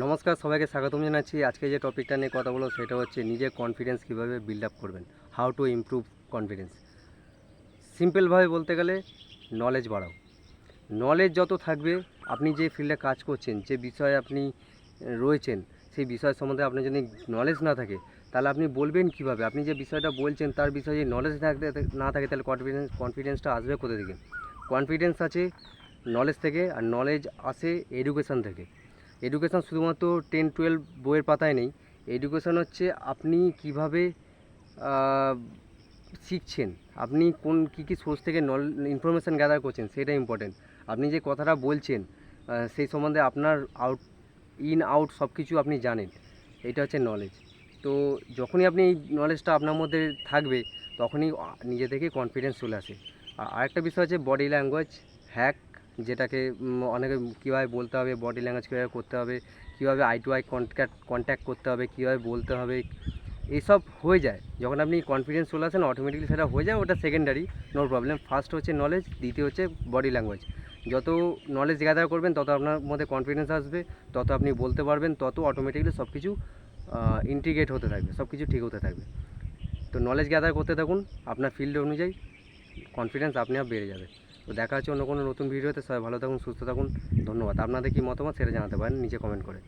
নমস্কার, সবাইকে স্বাগতম জানাচ্ছি। আজকে যে টপিকটা নিয়ে কথা বলবো সেটা হচ্ছে নিজের কনফিডেন্স কীভাবে বিল্ড আপ করবেন, হাউ টু ইমপ্রুভ কনফিডেন্স। সিম্পলভাবে বলতে গেলে নলেজ বাড়াও। নলেজ যত থাকবে, আপনি যে ফিল্ডে কাজ করছেন, যে বিষয়ে আপনি রয়েছেন, সেই বিষয় সম্বন্ধে আপনার যদি নলেজ না থাকে তাহলে আপনি বলবেন কীভাবে? আপনি যে বিষয়টা বলছেন তার বিষয়ে নলেজ না থাকে তাহলে কনফিডেন্সটা আসবে কোথা থেকে? কনফিডেন্স আছে নলেজ থেকে, আর নলেজ আসে এডুকেশান থেকে। এডুকেশান শুধুমাত্র 10-12 বইয়ের পাতায় নেই। এডুকেশান হচ্ছে আপনি কীভাবে শিখছেন, আপনি কী সোর্স থেকে ইনফরমেশান গ্যাদার করছেন, সেটা ইম্পর্টেন্ট। আপনি যে কথাটা বলছেন সেই সম্বন্ধে আপনার আউট সব কিছু আপনি জানেন, এটা হচ্ছে নলেজ। তো যখনই আপনি এই নলেজটা আপনার মধ্যে থাকবে তখনই নিজে থেকে কনফিডেন্স চলে আসে। আরেকটা বিষয় হচ্ছে বডি ল্যাঙ্গুয়েজ হ্যাক, যেটাকে অনেকে কীভাবে বলতে হবে, বডি ল্যাঙ্গুয়েজ কীভাবে করতে হবে, কীভাবে আই টু আই কন্ট্যাক্ট করতে হবে, কীভাবে বলতে হবে, এইসব হয়ে যায়। যখন আপনি কনফিডেন্স চলে আসেন অটোমেটিকলি সেটা হয়ে যায়, ওটা সেকেন্ডারি, নো প্রবলেম। ফার্স্ট হচ্ছে নলেজ, দ্বিতীয় হচ্ছে বডি ল্যাঙ্গুয়েজ। যত নলেজ গ্যাদার করবেন তত আপনার মধ্যে কনফিডেন্স আসবে, তত আপনি বলতে পারবেন, তত অটোমেটিকলি সব কিছু ইন্টিগ্রেট হতে থাকবে, সব কিছু ঠিক হতে থাকবে। তো নলেজ গ্যাদার করতে থাকুন, আপনার ফিল্ড অনুযায়ী কনফিডেন্স আপনি বেড়ে যাবে। তো দেখা হচ্ছে অন্য কোনো নতুন ভিডিওতে। সবাই ভালো থাকুন, সুস্থ থাকুন, ধন্যবাদ। আপনাদের কী মতামত সেটা জানাতে পারেন নিচে কমেন্ট করে।